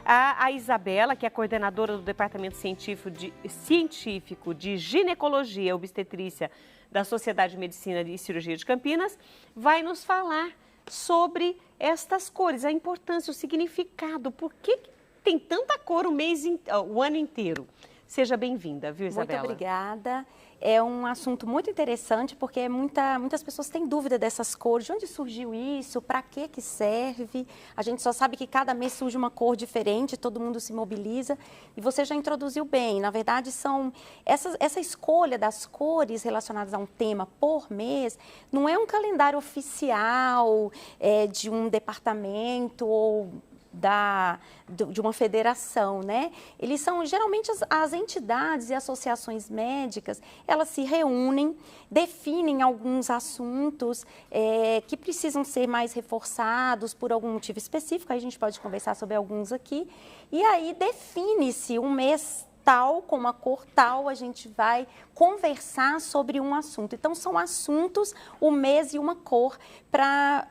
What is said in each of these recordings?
A Isabela, que é coordenadora do Departamento Científico de Ginecologia e Obstetrícia da Sociedade de Medicina e Cirurgia de Campinas, vai nos falar sobre estas cores, a importância, o significado, por que tem tanta cor o ano inteiro. Seja bem-vinda, viu, Isabela? Muito obrigada. É um assunto muito interessante porque muitas pessoas têm dúvida dessas cores. De onde surgiu isso? Para que serve? A gente só sabe que cada mês surge uma cor diferente, todo mundo se mobiliza. E você já introduziu bem. Na verdade, essa escolha das cores relacionadas a um tema por mês não é um calendário oficial de um departamento ou de uma federação, né? Eles são, geralmente, as entidades e associações médicas, elas se reúnem, definem alguns assuntos que precisam ser mais reforçados por algum motivo específico, aí a gente pode conversar sobre alguns aqui, e aí define-se um mês tal, com uma cor tal, a gente vai conversar sobre um assunto. Então, são assuntos, um mês e uma cor, para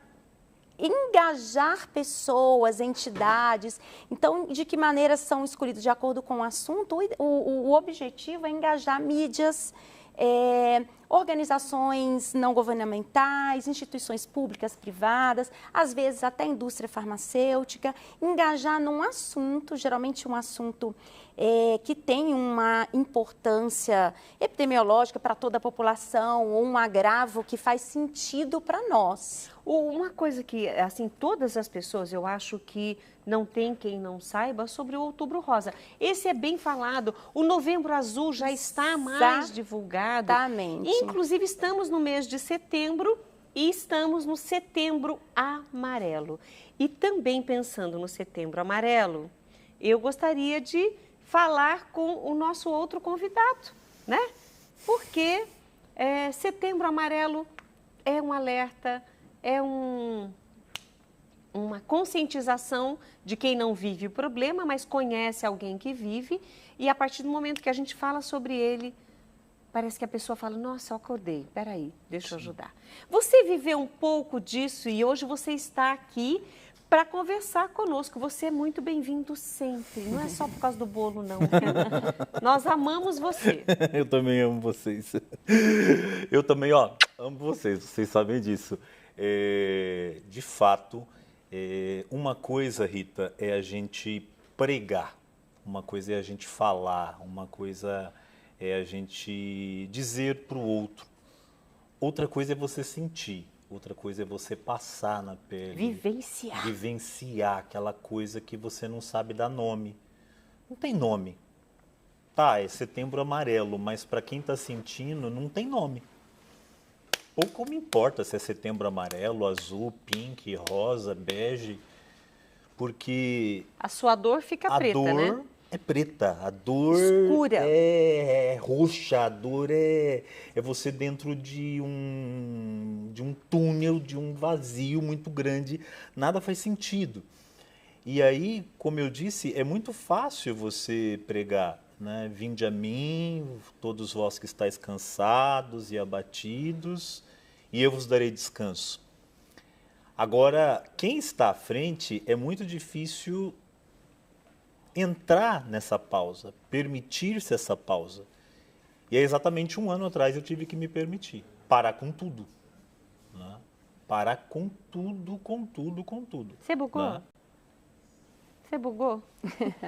engajar pessoas, entidades. Então, de que maneira são escolhidos de acordo com o assunto? O objetivo é engajar mídias, organizações não governamentais, instituições públicas, privadas, às vezes até a indústria farmacêutica, engajar num assunto, geralmente um assunto que tem uma importância epidemiológica para toda a população, ou um agravo que faz sentido para nós. Uma coisa que, assim, todas as pessoas, eu acho que não tem quem não saiba sobre o Outubro Rosa. Esse é bem falado. O Novembro Azul já está mais divulgado. Exatamente. Inclusive, estamos no mês de setembro e estamos no Setembro Amarelo. E também pensando no Setembro Amarelo, eu gostaria de falar com o nosso outro convidado, né? Porque Setembro Amarelo é um alerta, é uma conscientização de quem não vive o problema, mas conhece alguém que vive, e a partir do momento que a gente fala sobre ele, parece que a pessoa fala, nossa, eu acordei, peraí, deixa eu ajudar. Você viveu um pouco disso e hoje você está aqui para conversar conosco. Você é muito bem-vindo sempre, não é só por causa do bolo, não. Nós amamos você. Eu também amo vocês. Eu também, amo vocês sabem disso. De fato, uma coisa, Rita, é a gente pregar, uma coisa é a gente falar, uma coisa é a gente dizer para o outro, outra coisa é você sentir, outra coisa é você passar na pele. Vivenciar aquela coisa que você não sabe dar nome. Não tem nome. Tá, é Setembro Amarelo, mas para quem está sentindo, não tem nome. Pouco me importa se é Setembro Amarelo, azul, pink, rosa, bege, porque a sua dor fica preta, né? A dor é preta, a dor escura, é roxa, a dor é você dentro de um túnel, de um vazio muito grande, nada faz sentido. E aí, como eu disse, é muito fácil você pregar, né? Vinde a mim, todos vós que estáis cansados e abatidos, e eu vos darei descanso. Agora, quem está à frente, é muito difícil entrar nessa pausa, permitir-se essa pausa. E é exatamente 1 ano atrás eu tive que me permitir, parar com tudo. Né? Parar com tudo, com tudo, com tudo. Você bugou? Né? Você bugou?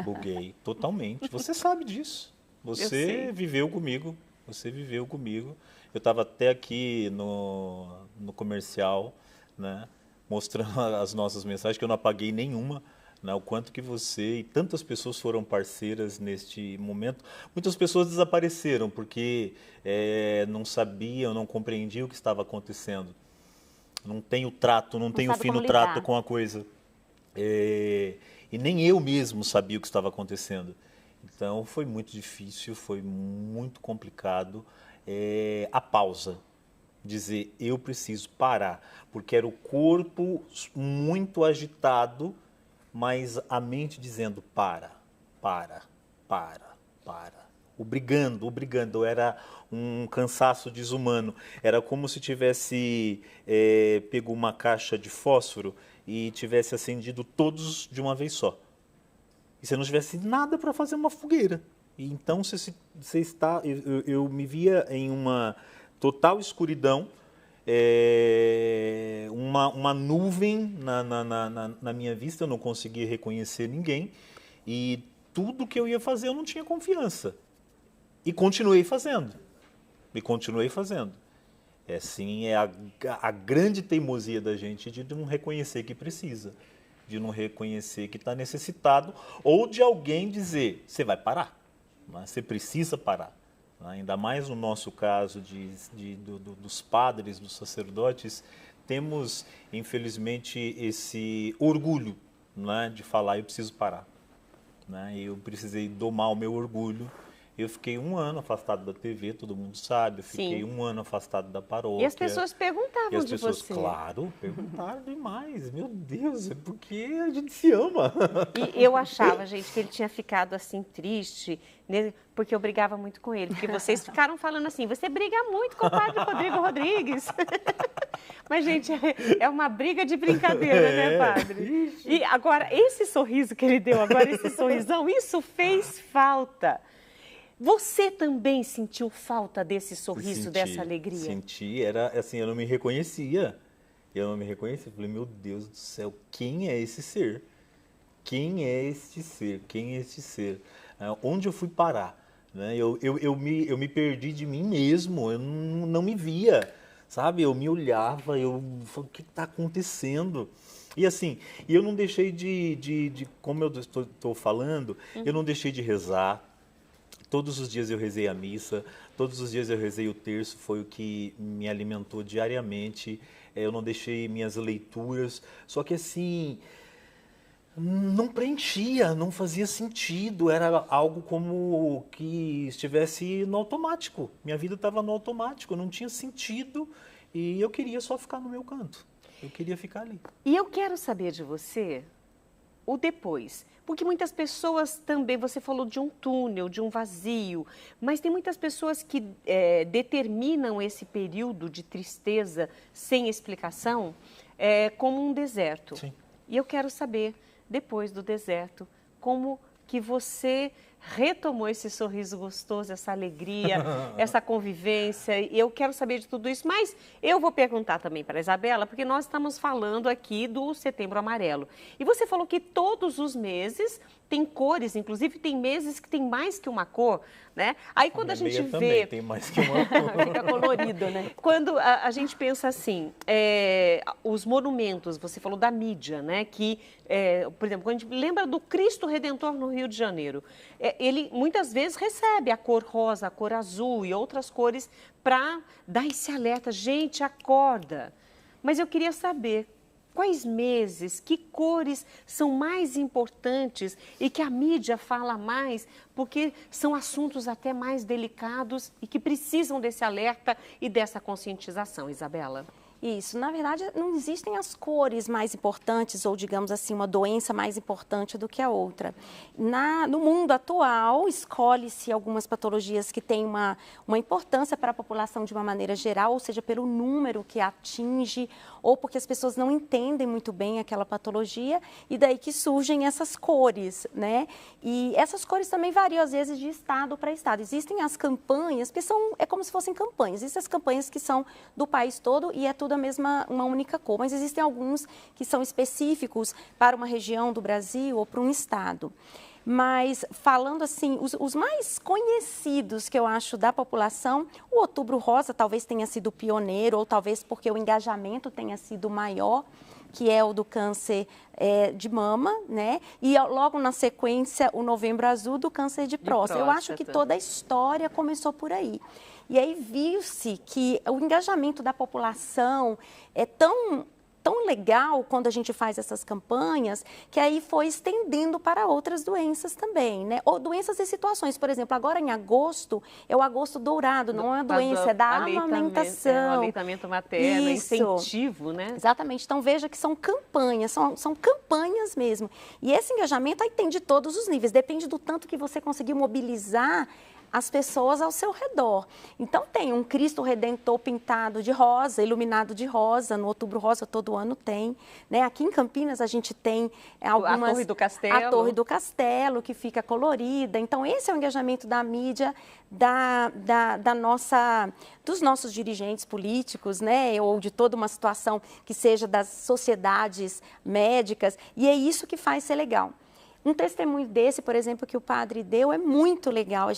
Buguei totalmente. Você sabe disso. Você viveu comigo. Você viveu comigo. Eu estava até aqui no comercial, né, mostrando as nossas mensagens, que eu não apaguei nenhuma. Né, o quanto que você e tantas pessoas foram parceiras neste momento. Muitas pessoas desapareceram porque não sabiam, não compreendiam o que estava acontecendo. Não tem o trato, não tem o fino trato com a coisa. E nem eu mesmo sabia o que estava acontecendo. Então, foi muito difícil, foi muito complicado. A pausa, dizer, eu preciso parar, porque era o corpo muito agitado, mas a mente dizendo, para. Obrigando, era um cansaço desumano. Era como se tivesse pego uma caixa de fósforo e tivesse acendido todos de uma vez só. e você não tivesse nada para fazer uma fogueira. E então eu me via em uma total escuridão, uma nuvem na minha vista, eu não conseguia reconhecer ninguém, e tudo que eu ia fazer eu não tinha confiança. E continuei fazendo. Assim, é a grande teimosia da gente de não reconhecer que precisa, de não reconhecer que está necessitado, ou de alguém dizer, você vai parar, mas você precisa parar. Ainda mais no nosso caso dos padres, dos sacerdotes, temos, infelizmente, esse orgulho, né, de falar, eu preciso parar. Eu precisei domar o meu orgulho. Eu fiquei 1 ano afastado da TV, todo mundo sabe. Eu fiquei 1 ano afastado da paróquia. E as pessoas perguntavam de você. Claro, perguntaram demais. Meu Deus, é porque a gente se ama. E eu achava, gente, que ele tinha ficado assim triste, né, porque eu brigava muito com ele. Porque vocês ficaram falando assim, você briga muito com o padre Rodrigo Rodrigues. Mas, gente, é uma briga de brincadeira, né, padre? E agora, esse sorriso que ele deu agora, esse sorrisão, isso fez falta. Você também sentiu falta desse sorriso, dessa alegria? Senti, era assim, eu não me reconhecia. Falei, meu Deus do céu, quem é esse ser? Quem é este ser? Quem é este ser? Onde eu fui parar? Eu me perdi de mim mesmo, eu não me via, sabe? Eu me olhava, eu falei, o que está acontecendo? E assim, eu não deixei como eu estou falando, eu não deixei de rezar. Todos os dias eu rezei a missa, todos os dias eu rezei o terço, foi o que me alimentou diariamente. Eu não deixei minhas leituras, só que assim, não preenchia, não fazia sentido, era algo como que estivesse no automático. Minha vida estava no automático, não tinha sentido e eu queria só ficar no meu canto, eu queria ficar ali. E eu quero saber de você o depois. Porque muitas pessoas também, você falou de um túnel, de um vazio, mas tem muitas pessoas que determinam esse período de tristeza sem explicação como um deserto. Sim. E eu quero saber, depois do deserto, como que você retomou esse sorriso gostoso, essa alegria, essa convivência. E eu quero saber de tudo isso, mas eu vou perguntar também para a Isabela, porque nós estamos falando aqui do Setembro Amarelo. E você falou que todos os meses tem cores, inclusive tem meses que tem mais que uma cor, né? Aí quando a gente vê... também tem mais que uma cor. Fica colorido, né? Quando a gente pensa assim, os monumentos, você falou da mídia, né? Que, por exemplo, quando a gente lembra do Cristo Redentor no Rio de Janeiro, ele muitas vezes recebe a cor rosa, a cor azul e outras cores para dar esse alerta. Gente, acorda! Mas eu queria saber, quais meses, que cores são mais importantes e que a mídia fala mais, porque são assuntos até mais delicados e que precisam desse alerta e dessa conscientização, Isabela? Isso, na verdade, não existem as cores mais importantes ou, digamos assim, uma doença mais importante do que a outra. No mundo atual, escolhe-se algumas patologias que têm uma importância para a população de uma maneira geral, ou seja, pelo número que atinge, ou porque as pessoas não entendem muito bem aquela patologia, e daí que surgem essas cores, né? E essas cores também variam, às vezes, de estado para estado. Existem as campanhas, que é como se fossem campanhas. Existem as campanhas que são do país todo e é tudo uma única cor, mas existem alguns que são específicos para uma região do Brasil ou para um estado. Mas falando assim, os mais conhecidos que eu acho da população, o Outubro Rosa talvez tenha sido pioneiro, ou talvez porque o engajamento tenha sido maior, que é o do câncer de mama, né? E logo na sequência, o Novembro Azul do câncer de próstata. Eu acho que toda a história começou por aí. E aí viu-se que o engajamento da população é tão legal quando a gente faz essas campanhas, que aí foi estendendo para outras doenças também, né? Ou doenças e situações. Por exemplo, agora em agosto, é o agosto dourado, não é uma doença, é da amamentação. É o aleitamento materno, isso. Incentivo, né? Exatamente. Então, veja que são campanhas, são campanhas mesmo. E esse engajamento aí tem de todos os níveis, depende do tanto que você conseguir mobilizar as pessoas ao seu redor. Então tem um Cristo Redentor pintado de rosa, iluminado de rosa, no Outubro Rosa todo ano tem, né? Aqui em Campinas a gente tem algumas... A Torre do Castelo. A Torre do Castelo, que fica colorida. Então esse é o engajamento da mídia, dos nossos dirigentes políticos, né? Ou de toda uma situação que seja das sociedades médicas, e é isso que faz ser legal. Um testemunho desse, por exemplo, que o padre deu é muito legal.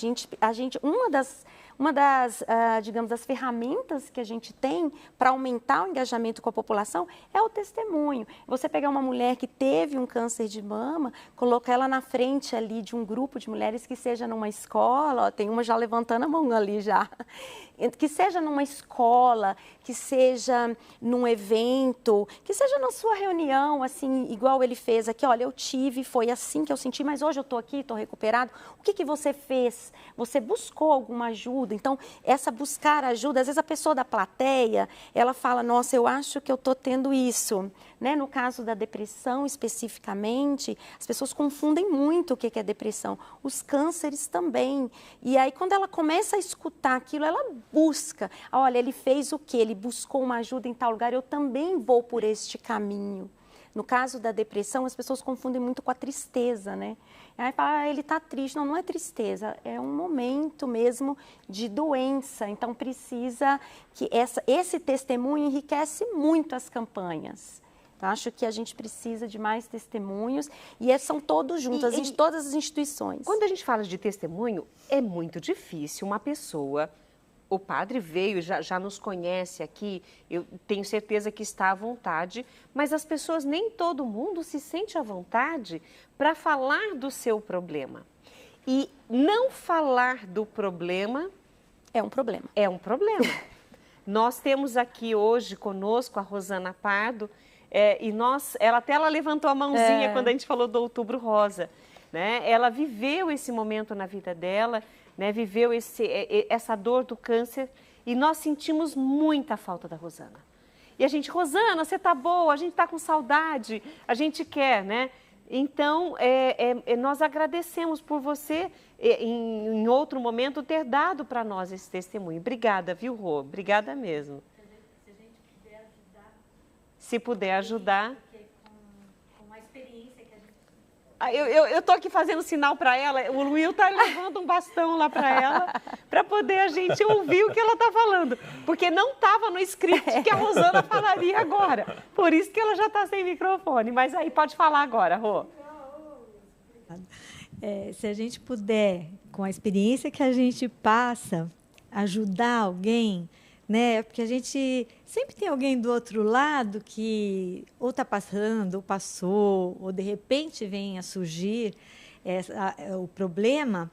Uma das digamos, das ferramentas que a gente tem para aumentar o engajamento com a população é o testemunho. Você pegar uma mulher que teve um câncer de mama, colocar ela na frente ali de um grupo de mulheres que seja numa escola, ó, tem uma já levantando a mão ali já, que seja numa escola, que seja num evento, que seja na sua reunião, assim, igual ele fez aqui, olha, eu tive, foi assim que eu senti, mas hoje eu estou aqui, estou recuperado. O que você fez? Você buscou alguma ajuda? Então, essa buscar ajuda, às vezes a pessoa da plateia, ela fala, nossa, eu acho que eu estou tendo isso. Né? No caso da depressão, especificamente, as pessoas confundem muito o que é depressão. Os cânceres também. E aí, quando ela começa a escutar aquilo, ela busca. Olha, ele fez o quê? Ele buscou uma ajuda em tal lugar, eu também vou por este caminho. No caso da depressão, as pessoas confundem muito com a tristeza, né? Aí fala, ele está triste. Não, não é tristeza, é um momento mesmo de doença. Então, precisa que esse testemunho enriquece muito as campanhas. Eu acho que a gente precisa de mais testemunhos e são todos juntos, todas as instituições. Quando a gente fala de testemunho, é muito difícil uma pessoa... O padre veio, já nos conhece aqui, eu tenho certeza que está à vontade, mas as pessoas, nem todo mundo se sente à vontade para falar do seu problema. E não falar do problema... É um problema. É um problema. Nós temos aqui hoje conosco a Rosana Pardo, ela levantou a mãozinha quando a gente falou do Outubro Rosa. Né? Ela viveu esse momento na vida dela, né, viveu essa dor do câncer e nós sentimos muita falta da Rosana. E a gente, Rosana, você tá boa, a gente tá com saudade, a gente quer, né? Então, nós agradecemos por você, em outro momento, ter dado para nós esse testemunho. Obrigada, viu, Rô? Obrigada mesmo. Se a gente puder ajudar... Se puder ajudar... Com a experiência que a gente... Eu estou aqui fazendo sinal para ela, o Will está levando um bastão lá para ela, para poder a gente ouvir o que ela está falando. Porque não estava no script que a Rosana falaria agora. Por isso que ela já está sem microfone. Mas aí pode falar agora, Rô. Se a gente puder, com a experiência que a gente passa, ajudar alguém... Né? Porque a gente sempre tem alguém do outro lado que ou está passando, ou passou, ou de repente vem a surgir o problema.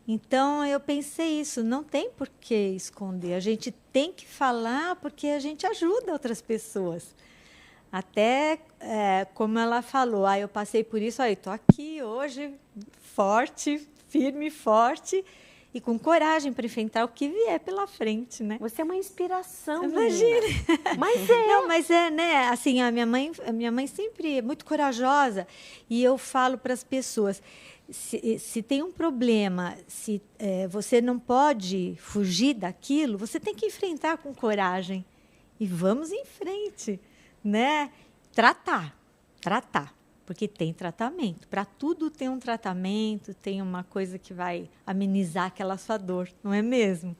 Então, eu pensei isso, não tem por que esconder. A gente tem que falar porque a gente ajuda outras pessoas. Até, como ela falou, eu passei por isso, estou aqui hoje, forte, firme e forte, e com coragem para enfrentar o que vier pela frente, né? Você é uma inspiração, imagina. Mas é. Não, mas né? Assim, a minha mãe sempre é muito corajosa e eu falo para as pessoas, se tem um problema, se você não pode fugir daquilo, você tem que enfrentar com coragem e vamos em frente, né? Tratar. Porque tem tratamento. Para tudo tem um tratamento, tem uma coisa que vai amenizar aquela sua dor, não é mesmo?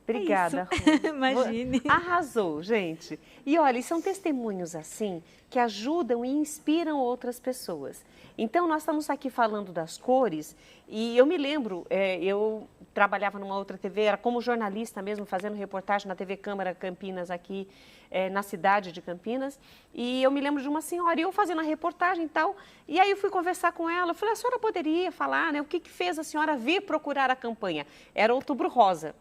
Obrigada, é Imagine. Arrasou, gente. E olha, são testemunhos assim que ajudam e inspiram outras pessoas. Então, nós estamos aqui falando das cores e eu me lembro, eu trabalhava numa outra TV, era como jornalista mesmo, fazendo reportagem na TV Câmara Campinas aqui, na cidade de Campinas, e eu me lembro de uma senhora, e eu fazendo a reportagem e tal, e aí eu fui conversar com ela, eu falei, a senhora poderia falar, né, o que fez a senhora vir procurar a campanha? Era Outubro Rosa.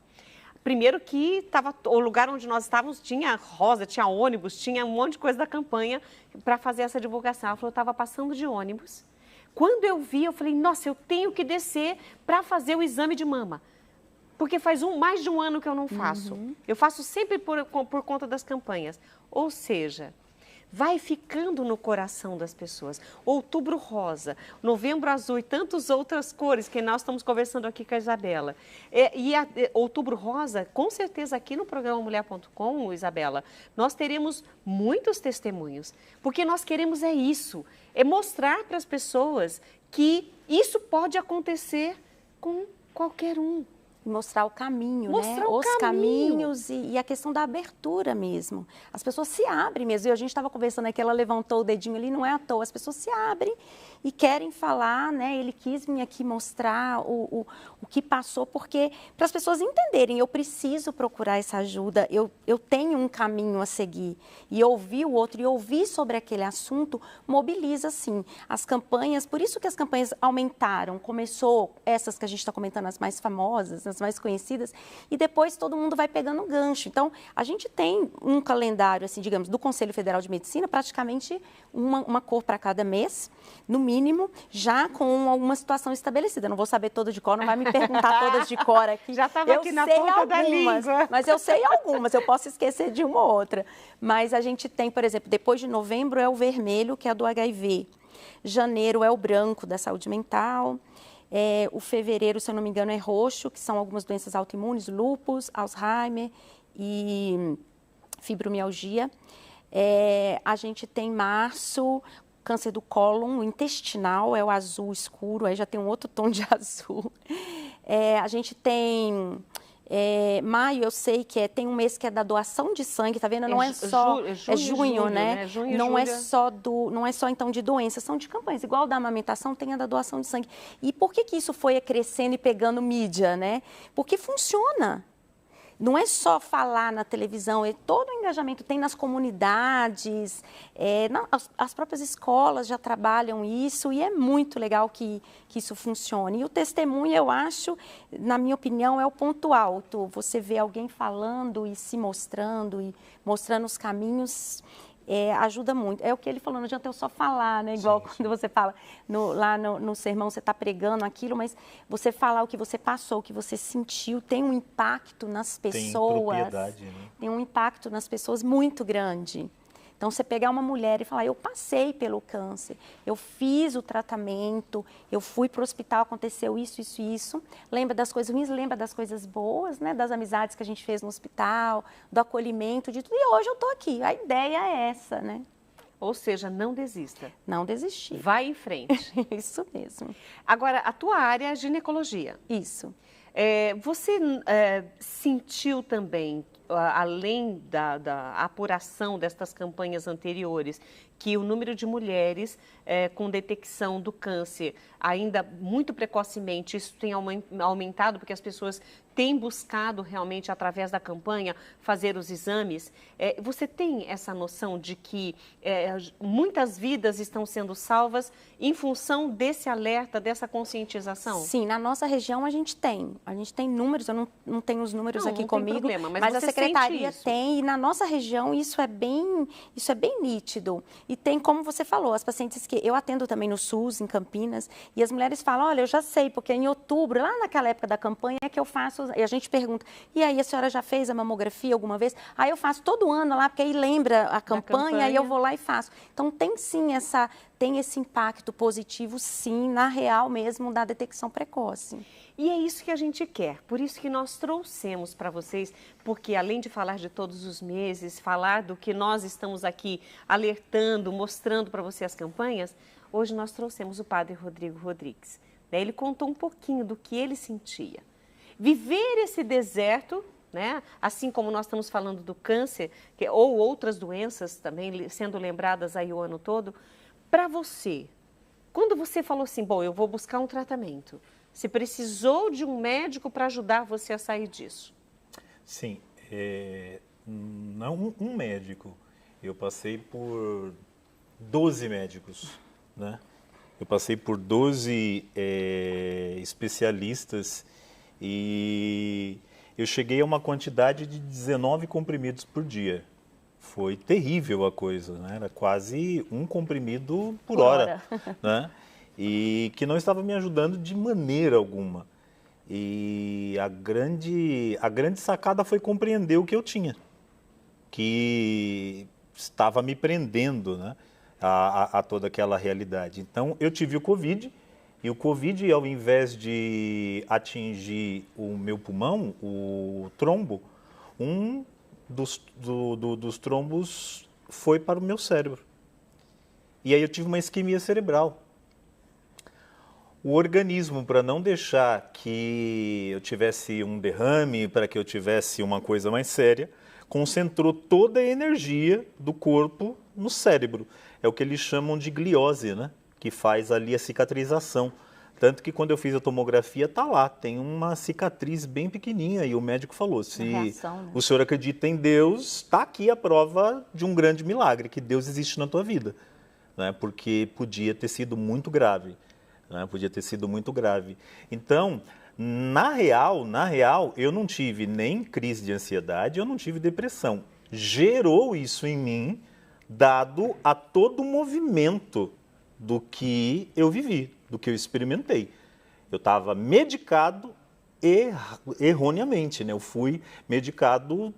Primeiro que o lugar onde nós estávamos tinha rosa, tinha ônibus, tinha um monte de coisa da campanha para fazer essa divulgação. Ela falou, eu estava passando de ônibus. Quando eu vi, eu falei, nossa, eu tenho que descer para fazer o exame de mama. Porque faz mais de um ano que eu não faço. Eu faço sempre por conta das campanhas. Ou seja, vai ficando no coração das pessoas. Outubro rosa, novembro azul e tantas outras cores que nós estamos conversando aqui com a Isabela. Outubro rosa, com certeza aqui no programa Mulher.com, Isabela, nós teremos muitos testemunhos, porque nós queremos isso, é mostrar para as pessoas que isso pode acontecer com qualquer um. Mostrar o caminho, Mostrar né? o Os caminho. caminhos e a questão da abertura mesmo. As pessoas se abrem mesmo. E a gente estava conversando aqui, ela levantou o dedinho ali, não é à toa. As pessoas se abrem e querem falar, né? Ele quis vir aqui mostrar o que passou, porque para as pessoas entenderem, eu preciso procurar essa ajuda, eu tenho um caminho a seguir. E ouvir o outro e ouvir sobre aquele assunto mobiliza, sim. As campanhas, por isso que as campanhas aumentaram. Começou essas que a gente está comentando, as mais famosas, as mais conhecidas, e depois todo mundo vai pegando gancho. Então, a gente tem um calendário, assim, digamos, do Conselho Federal de Medicina, praticamente uma cor para cada mês, no mínimo, já com alguma situação estabelecida. Não vou saber todas de cor, não vai me perguntar todas de cor aqui. Já estava aqui na ponta da língua. Mas eu sei algumas, eu posso esquecer de uma ou outra. Mas a gente tem, por exemplo, depois de novembro é o vermelho, que é do HIV. Janeiro é o branco, da saúde mental. O fevereiro, se eu não me engano, é roxo, que são algumas doenças autoimunes, lúpus, Alzheimer e fibromialgia. A gente tem março, câncer do cólon, o intestinal, é o azul escuro, aí já tem um outro tom de azul. A gente tem... maio, eu sei que tem um mês que é da doação de sangue, tá vendo? Não é só... É junho, né? Junho e não é julho. não é só, então, de doenças, são de campanhas. Igual da amamentação, tem a da doação de sangue. E por que isso foi crescendo e pegando mídia, né? Porque funciona. Não é só falar na televisão, é todo o engajamento, tem nas comunidades, as próprias escolas já trabalham isso e é muito legal que isso funcione. E o testemunho, eu acho, na minha opinião, é o ponto alto. Você vê alguém falando e se mostrando e mostrando os caminhos, ajuda muito. É o que ele falou, não adianta eu só falar, né? Igual quando você fala lá no sermão, você está pregando aquilo, mas você falar o que você passou, o que você sentiu, tem um impacto nas pessoas. Tem propriedade, né? Tem um impacto nas pessoas muito grande. Então, você pegar uma mulher e falar, eu passei pelo câncer, eu fiz o tratamento, eu fui para o hospital, aconteceu isso, isso e isso. Lembra das coisas ruins, lembra das coisas boas, né? Das amizades que a gente fez no hospital, do acolhimento, de tudo. E hoje eu estou aqui. A ideia é essa, né? Ou seja, não desista. Não desistir. Vai em frente. Isso mesmo. Agora, a tua área é ginecologia. Isso. Você sentiu também, além da apuração destas campanhas anteriores, que o número de mulheres com detecção do câncer ainda muito precocemente, isso tem aumentado porque as pessoas têm buscado realmente, através da campanha, fazer os exames. Você tem essa noção de que muitas vidas estão sendo salvas em função desse alerta, dessa conscientização? Sim, na nossa região a gente tem. A gente tem números, eu não tenho os números aqui comigo, problema, mas a secretaria tem, e na nossa região isso é bem nítido. E tem, como você falou, as pacientes que eu atendo também no SUS, em Campinas, e as mulheres falam, olha, eu já sei, porque em outubro, lá naquela época da campanha, é que eu faço, e a gente pergunta, e aí, a senhora já fez a mamografia alguma vez? Aí eu faço todo ano lá, porque aí lembra a campanha, e eu vou lá e faço. Então, tem sim esse impacto positivo, sim, na real mesmo, da detecção precoce. E é isso que a gente quer, por isso que nós trouxemos para vocês, porque além de falar de todos os meses, falar do que nós estamos aqui alertando, mostrando para você as campanhas, hoje nós trouxemos o padre Rodrigo Rodrigues. Ele contou um pouquinho do que ele sentia. Viver esse deserto, né? Assim como nós estamos falando do câncer, ou outras doenças também sendo lembradas aí o ano todo, para você, quando você falou assim, bom, eu vou buscar um tratamento, você precisou de um médico para ajudar você a sair disso? Sim, não um médico. Eu passei por 12 médicos, né? Eu passei por 12 especialistas e eu cheguei a uma quantidade de 19 comprimidos por dia. Foi terrível a coisa, né? Era quase um comprimido por hora, né? E que não estava me ajudando de maneira alguma. E a grande sacada foi compreender o que eu tinha. Que estava me prendendo, né, a toda aquela realidade. Então, eu tive o Covid, e o Covid, ao invés de atingir o meu pulmão, o trombo, um dos trombos foi para o meu cérebro. E aí eu tive uma isquemia cerebral. O organismo, para não deixar que eu tivesse um derrame, para que eu tivesse uma coisa mais séria, concentrou toda a energia do corpo no cérebro. É o que eles chamam de gliose, né? Que faz ali a cicatrização. Tanto que quando eu fiz a tomografia, tá lá, tem uma cicatriz bem pequenininha. E o médico falou, se reação, né? o senhor acredita em Deus, está aqui a prova de um grande milagre, que Deus existe na tua vida. Né? Porque podia ter sido muito grave. Né? Podia ter sido muito grave. Então, na real, eu não tive nem crise de ansiedade, eu não tive depressão. Gerou isso em mim, dado a todo o movimento do que eu vivi, do que eu experimentei. Eu estava medicado erroneamente, né? Eu fui medicado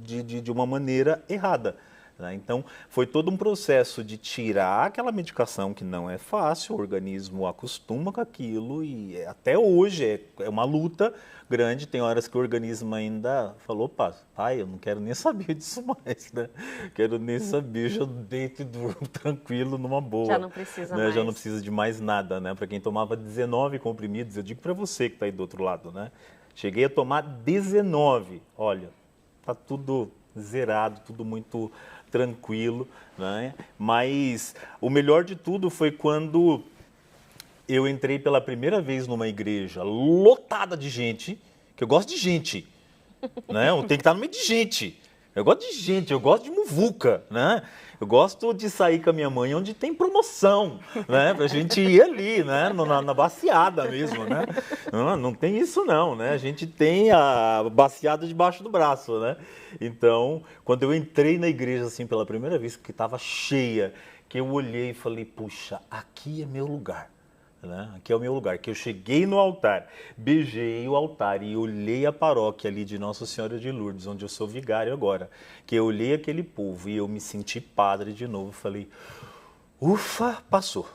de uma maneira errada. Né? Então, foi todo um processo de tirar aquela medicação que não é fácil, o organismo acostuma com aquilo e até hoje é uma luta grande. Tem horas que o organismo ainda falou, pai, eu não quero nem saber disso mais, né? Quero nem saber, já deito e durmo tranquilo, numa boa. Já não precisa né? mais. Já não precisa de mais nada, né? Para quem tomava 19 comprimidos, eu digo para você que está aí do outro lado, né? Cheguei a tomar 19, olha, tá tudo zerado, tudo muito tranquilo, né? Mas o melhor de tudo foi quando eu entrei pela primeira vez numa igreja lotada de gente, que eu gosto de gente, né? Eu tenho que estar no meio de gente. Eu gosto de gente, eu gosto de muvuca, né? Eu gosto de sair com a minha mãe onde tem promoção, né? Pra gente ir ali, né? Na baciada mesmo, né? Não tem isso não, né? A gente tem a baciada debaixo do braço, né? Então, quando eu entrei na igreja assim pela primeira vez, que estava cheia, que eu olhei e falei, puxa, aqui é meu lugar. Né? Aqui é o meu lugar, que eu cheguei no altar, beijei o altar e olhei a paróquia ali de Nossa Senhora de Lourdes, onde eu sou vigário agora, que eu olhei aquele povo e eu me senti padre de novo, falei, ufa, passou,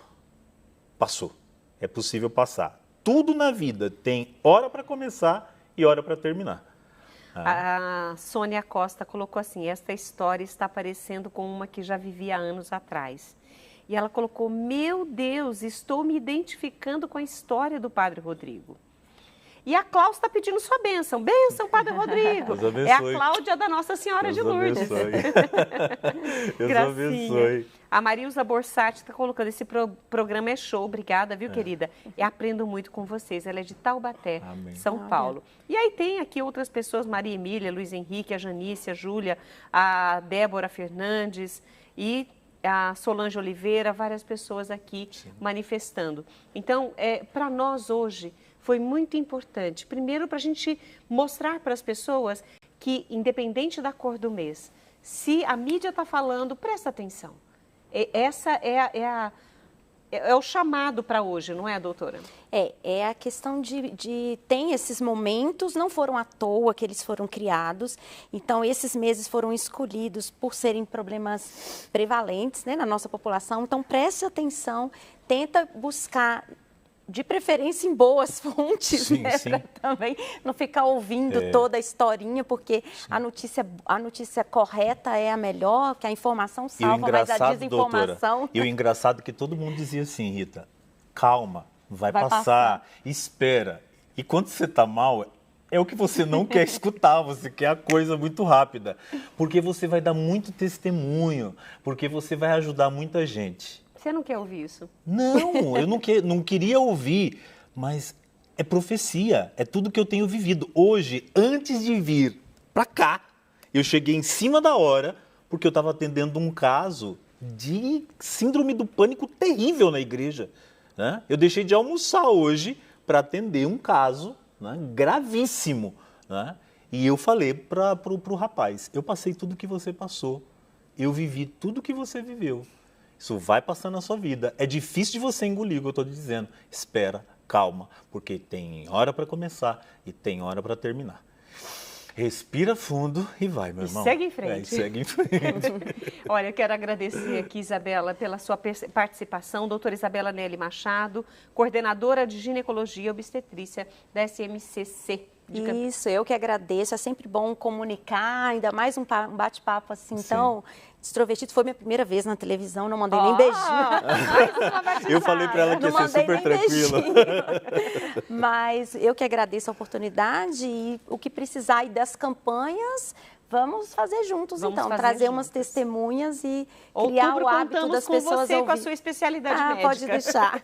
é possível passar. Tudo na vida tem hora para começar e hora para terminar. A Sônia Costa colocou assim, esta história está parecendo com uma que já vivi há anos atrás. E ela colocou, meu Deus, estou me identificando com a história do Padre Rodrigo. E a Cláudia está pedindo sua bênção. Bênção, Padre Rodrigo. É a Cláudia da Nossa Senhora de Lourdes. Deus abençoe. A Marilza Borsatti está colocando, esse programa é show. Obrigada, viu, querida? Eu aprendo muito com vocês. Ela é de Taubaté, Amém. São Paulo. E aí tem aqui outras pessoas, Maria Emília, Luiz Henrique, a Janice, a Júlia, a Débora Fernandes e a Solange Oliveira, várias pessoas aqui manifestando. Então, para nós hoje, foi muito importante, primeiro para a gente mostrar para as pessoas que, independente da cor do mês, se a mídia está falando, presta atenção. Essa é o chamado para hoje, não é, doutora? É a questão tem esses momentos, não foram à toa que eles foram criados, então esses meses foram escolhidos por serem problemas prevalentes, né, na nossa população, então preste atenção, tenta buscar, de preferência em boas fontes, sim, né, para também não ficar ouvindo toda a historinha, porque a notícia correta é a melhor, que a informação salva, mas a desinformação... Doutora, e o engraçado é que todo mundo dizia assim, Rita, calma, vai passar, espera. E quando você está mal, é o que você não quer escutar, você quer a coisa muito rápida, porque você vai dar muito testemunho, porque você vai ajudar muita gente. Você não quer ouvir isso? Não, eu não queria ouvir, mas é profecia, é tudo que eu tenho vivido. Hoje, antes de vir para cá, eu cheguei em cima da hora, porque eu estava atendendo um caso de síndrome do pânico terrível na igreja. Né? Eu deixei de almoçar hoje para atender um caso, né, gravíssimo. Né? E eu falei para o rapaz, eu passei tudo que você passou, eu vivi tudo que você viveu. Isso vai passar na sua vida. É difícil de você engolir o que eu estou dizendo. Espera, calma, porque tem hora para começar e tem hora para terminar. Respira fundo e vai, meu irmão. Segue em frente. Segue em frente. Olha, eu quero agradecer aqui, Isabela, pela sua participação. Doutora Isabela Nelly Machado, coordenadora de ginecologia e obstetrícia da SMCC. Isso, eu que agradeço. É sempre bom comunicar, ainda mais um bate-papo assim tão extrovertido. Foi minha primeira vez na televisão, não mandei nem beijinho. Eu falei para ela que ia ser super tranquila. Mas eu que agradeço a oportunidade e o que precisar aí das campanhas, vamos fazer juntos, trazer umas testemunhas e criar o hábito das pessoas com você, com a sua especialidade médica. Pode deixar.